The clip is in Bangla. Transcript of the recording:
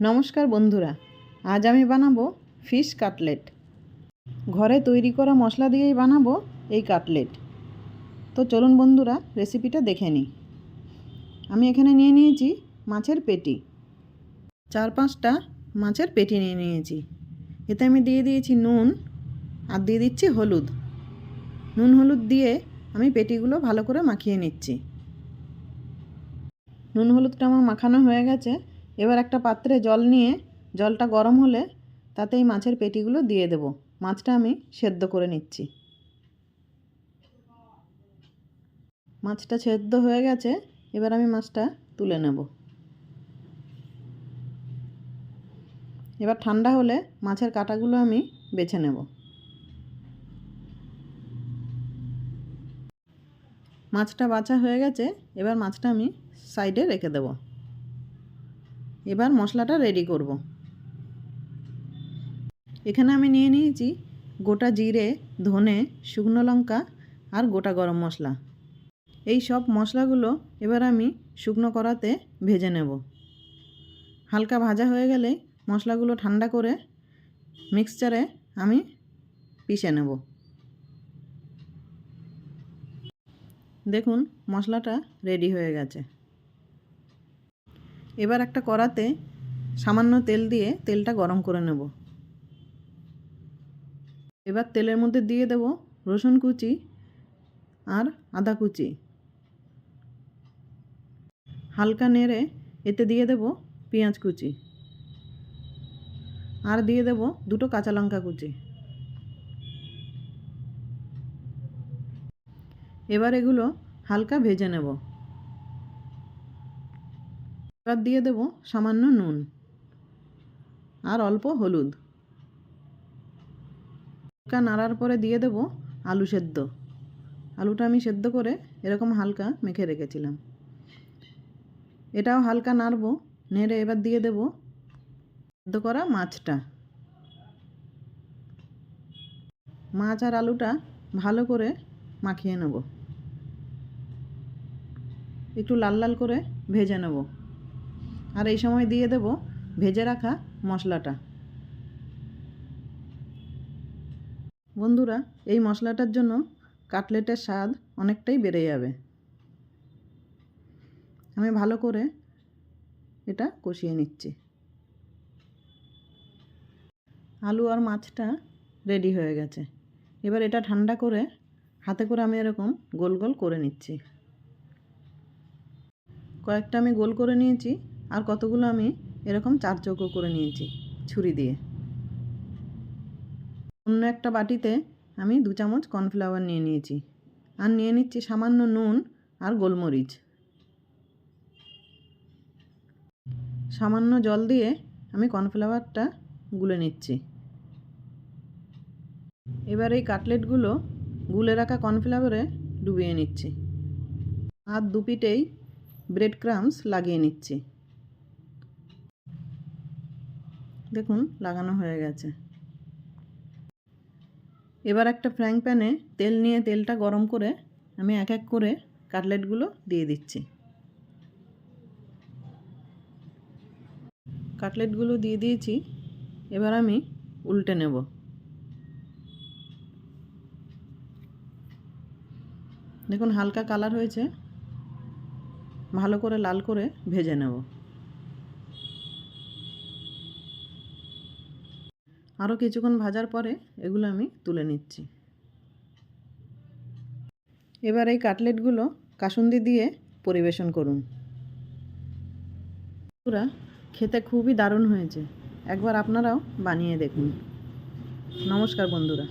নমস্কার বন্ধুরা, আজ আমি বানাবো ফিশ কাটলেট। ঘরে তৈরি করা মশলা দিয়েই বানাবো এই কাটলেট। তো চলুন বন্ধুরা রেসিপিটা দেখে নিই। আমি এখানে নিয়ে নিয়েছি মাছের পেটি, 4-5টা মাছের পেটি নিয়ে নিয়েছি। এতে আমি দিয়ে দিয়েছি নুন আর দিয়ে দিচ্ছি হলুদ। নুন হলুদ দিয়ে আমি পেটিগুলো ভালো করে মাখিয়ে নিচ্ছি। নুন হলুদটা আমার মাখানো হয়ে গেছে। এবার একটা পাত্রে জল নিয়ে জলটা গরম হলে তাতে এই মাছের পেটিগুলো দিয়ে দেব। মাছটা আমি সেদ্ধ করে নিচ্ছি। মাছটা সেদ্ধ হয়ে গেছে, এবার আমি মাছটা তুলে নেব। এবার ঠান্ডা হলে মাছের কাঁটাগুলো আমি বেছে নেব। মাছটা বাছা হয়ে গেছে, এবার মাছটা আমি সাইডে রেখে দেব। এবার মশলাটা রেডি করব। এখানে আমি নিয়ে নিয়েছি গোটা জিরে, ধনে, শুকনো লঙ্কা আর গোটা গরম মশলা। এই সব মশলাগুলো এবার আমি শুকনো কড়াতে ভেজে নেব। হালকা ভাজা হয়ে গেলে মশলাগুলো ঠান্ডা করে মিক্সচারে আমি পিষে নেব। দেখুন মশলাটা রেডি হয়ে গেছে। এবার একটা কড়াতে সামান্য তেল দিয়ে তেলটা গরম করে নেব। এবার তেলের মধ্যে দিয়ে দেব রসুন কুচি আর আদা কুচি। হালকা নেড়ে এতে দিয়ে দেব পেঁয়াজ কুচি আর দিয়ে দেব 2টো কাঁচা লঙ্কা কুচি। এবার এগুলো হালকা ভেজে নেব। এবার দিয়ে দেব সামান্য নুন আর অল্প হলুদ। হালকা নাড়ার পরে দিয়ে দেব আলু সেদ্ধ। আলুটা আমি সেদ্ধ করে এরকম হালকা মেখে রেখেছিলাম। এটাও হালকা নাড়ব। নেড়ে এবার দিয়ে দেব সেদ্ধ করা মাছটা। মাছ আর আলুটা ভালো করে মাখিয়ে নেব। একটু লাল লাল করে ভেজে নেব। আর এই সময় দিয়ে দেব ভেজে রাখা মশলাটা। বন্ধুরা, এই মশলাটার জন্য কাটলেটের স্বাদ অনেকটাই বেড়ে যাবে। আমি ভালো করে এটা কষিয়ে নিচ্ছি। আলু আর মাছটা রেডি হয়ে গেছে। এবার এটা ঠান্ডা করে হাতে করে আমি এরকম গোল গোল করে নিচ্ছি। কয়েকটা আমি গোল করে নিয়েছি আর কতগুলো আমি এরকম 4 চৌকো করে নিয়েছি ছুরি দিয়ে। অন্য একটা বাটিতে আমি 2 চামচ কর্নফ্লাওয়ার নিয়ে নিয়েছি আর নিয়ে নিচ্ছি সামান্য নুন আর গোলমরিচ। সামান্য জল দিয়ে আমি কর্নফ্লাওয়ারটা গুলে নিচ্ছি। এবার এই কাটলেটগুলো গুলে রাখা কর্নফ্লাওয়ারে ডুবিয়ে নিচ্ছি আর 2 পিঠেই ব্রেড ক্রাম্বস লাগিয়ে নিচ্ছি। দেখুন লাগানো হয়ে গেছে। এবার একটা ফ্রাইং প্যানে তেল নিয়ে তেলটা গরম করে আমি এক এক করে কাটলেটগুলো দিয়ে দিচ্ছি। কাটলেটগুলো দিয়ে দিয়েছি। এবার আমি উল্টে নেব। দেখুন হালকা কালার হয়েছে, ভালো করে লাল করে ভেজে নেব। আরও কিছুক্ষণ ভাজার পরে এগুলো আমি তুলে নিচ্ছি। এবার এই কাটলেটগুলো কাসুন্দি দিয়ে পরিবেশন করুন। পুরা খেতে খুবই দারুণ হয়েছে। একবার আপনারাও বানিয়ে দেখুন। নমস্কার বন্ধুরা।